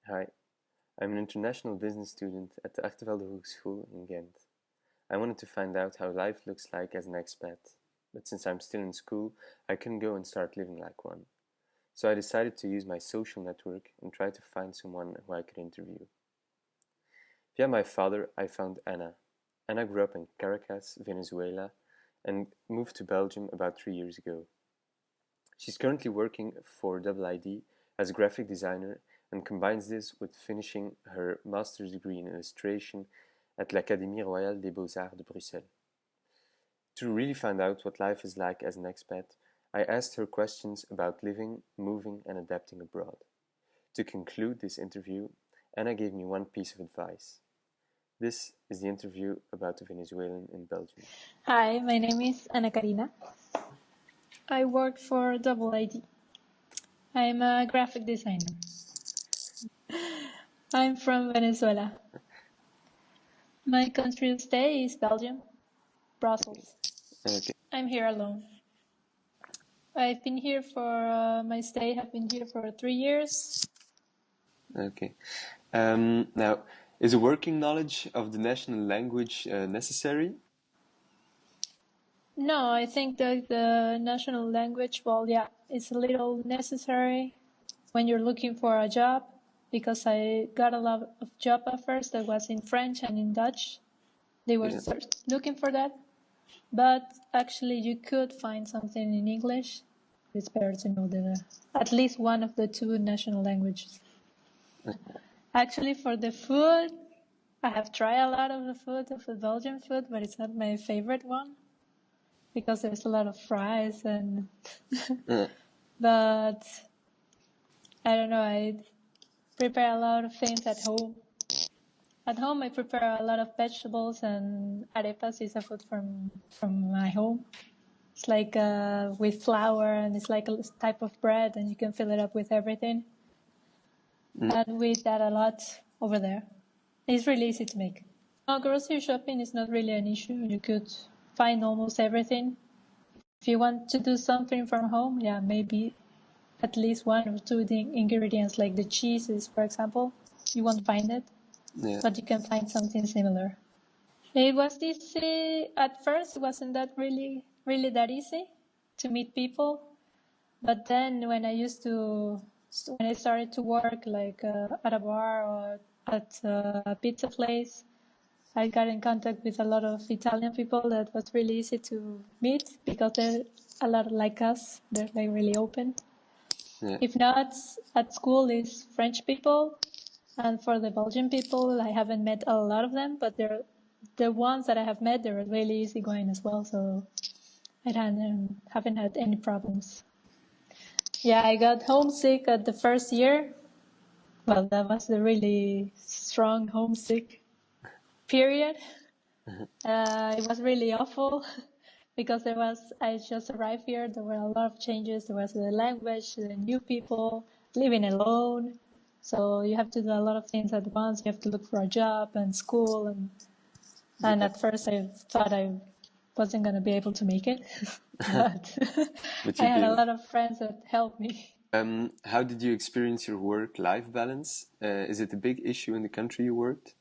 Hi, I'm an international business student at the Achtervelde Hogeschool in Ghent. I wanted to find out how life looks like as an expat, but since I'm still in school, I couldn't go and start living like one. So I decided to use my social network and try to find someone who I could interview. Via my father, I found Anna. Anna grew up in Caracas, Venezuela, and moved to Belgium about 3 years ago. She's currently working for Double ID as a graphic designer and combines this with finishing her master's degree in illustration at l'Académie Royale des Beaux-Arts de Bruxelles. To really find out what life is like as an expat, I asked her questions about living, moving, and adapting abroad. To conclude this interview, Anna gave me one piece of advice. This is the interview about the Venezuelan in Belgium. Hi, my name is Ana Karina. I work for Double ID. I'm a graphic designer. I'm from Venezuela. My country of stay is Belgium, Brussels. Okay. I'm here alone. I've been here for my stay. Have been here for 3 years. Okay. Now, is a working knowledge of the national language necessary? No, I think that the national language, well, yeah, it's a little necessary when you're looking for a job, because I got a lot of job offers that was in French and in Dutch. They were looking for that. But actually, you could find something in English. It's better to know at least one of the two national languages. Actually, for the food, I have tried a lot of the food, of the Belgian food, but it's not my favorite one because there's a lot of fries and. But I don't know. I prepare a lot of things at home. At home, I prepare a lot of vegetables, and arepas is a food from my home. It's like with flour, and it's like a type of bread, and you can fill it up with everything. And we eat that a lot over there. It's really easy to make. Grocery shopping is not really an issue. You could find almost everything. If you want to do something from home, yeah, maybe at least one or two ingredients, like the cheeses, for example, you won't find it, but you can find something similar. It was easy at first. It wasn't that really that easy to meet people. But then when I started to work like at a bar or at a pizza place, I got in contact with a lot of Italian people that was really easy to meet because they're a lot like us. They're like really open. Yeah. If not, at school is French people. And for the Belgian people, I haven't met a lot of them, but the ones that I have met, they're really easygoing as well. So I haven't had any problems. Yeah, I got homesick at the first year. Well, that was the really strong homesick period. It was really awful because I just arrived here. There were a lot of changes. There was the language, the new people, living alone. So you have to do a lot of things at once. You have to look for a job and school. And at first I thought I wasn't going to be able to make it. but I had a lot of friends that helped me. How did you experience your work-life balance? Is it a big issue in the country you worked?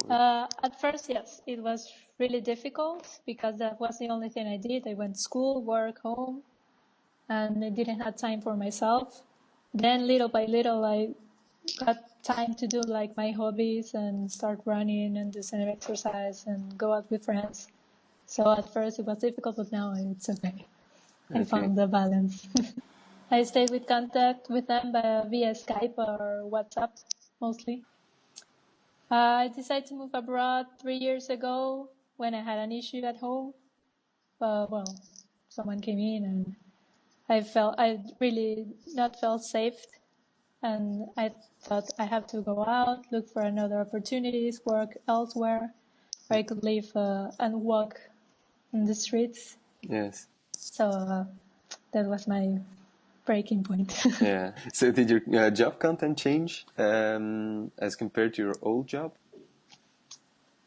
At first, yes, it was really difficult because that was the only thing I did. I went to school, work, home, and I didn't have time for myself. Then little by little, I got time to do like my hobbies and start running and do some exercise and go out with friends. So at first it was difficult, but now it's okay. I found the balance. I stayed with contact with them via Skype or WhatsApp mostly. I decided to move abroad 3 years ago when I had an issue at home. Well, someone came in and I really not felt safe, and I thought I have to go out, look for another opportunities, work elsewhere, where I could live and walk in the streets. Yes. So that was my breaking point. Yeah. So did your job content change as compared to your old job?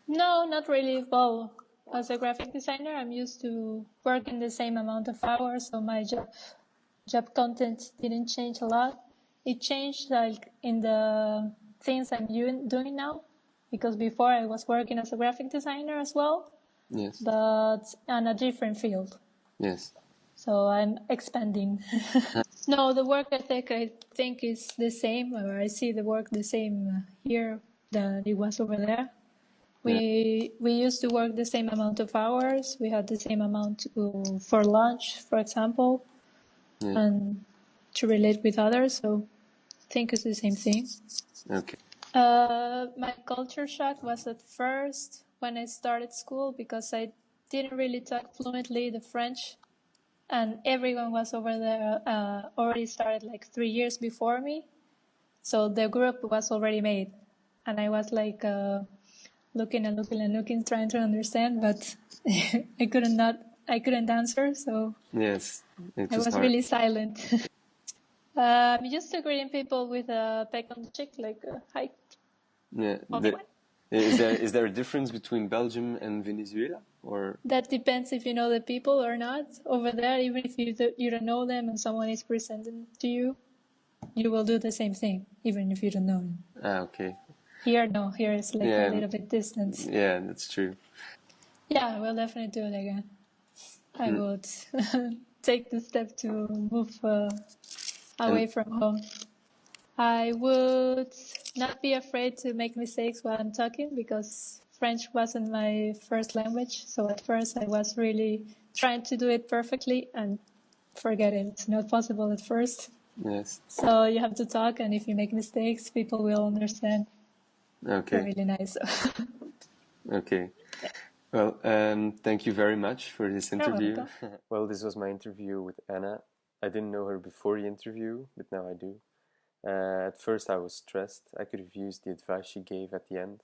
No, not really. Well, as a graphic designer, I'm used to working the same amount of hours, so my job content didn't change a lot. it changed like in the things I'm doing now, because before I was working as a graphic designer as well, Yes. but on a different field. Yes. So I'm expanding. No, the work ethic I think is the same, or I see the work the same here than it was over there. We used to work the same amount of hours. We had the same amount for lunch, for example, Yeah. and to relate with others. So I think it's the same thing. Okay. My culture shock was at first when I started school, because I didn't really talk fluently the French, and everyone was over there already started like 3 years before me. So the group was already made, and I was like looking and looking and looking, trying to understand, but I couldn't answer, so Yes. It I was was hard. really silent. I'm used to greeting people with a peck on the cheek, like hi, Yeah. everyone. Is there a difference between Belgium and Venezuela, or? That depends if you know the people or not. Over there, even if you don't know them and someone is presenting to you, you will do the same thing, even if you don't know them. Okay. Here, no. Here is like a Yeah. little bit distance. Yeah, that's true. Yeah, I will definitely do it again. I would take the step to move away And from home. I would not be afraid to make mistakes while I'm talking, because French wasn't my first language. So at first I was really trying to do it perfectly, and forget it. It's not possible at first. yes. So you have to talk, and if you make mistakes, people will understand. They're Okay. really nice. Okay. Well, thank you very much for this You're interview. welcome. Well, this was my interview with Anna. I didn't know her before the interview, but now I do. At first, I was stressed. I could have used the advice she gave at the end,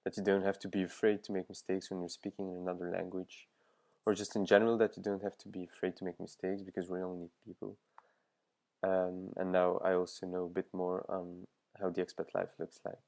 that you don't have to be afraid to make mistakes when you're speaking in another language, or just in general, that you don't have to be afraid to make mistakes because we're only people. And now I also know a bit more on how the expat life looks like.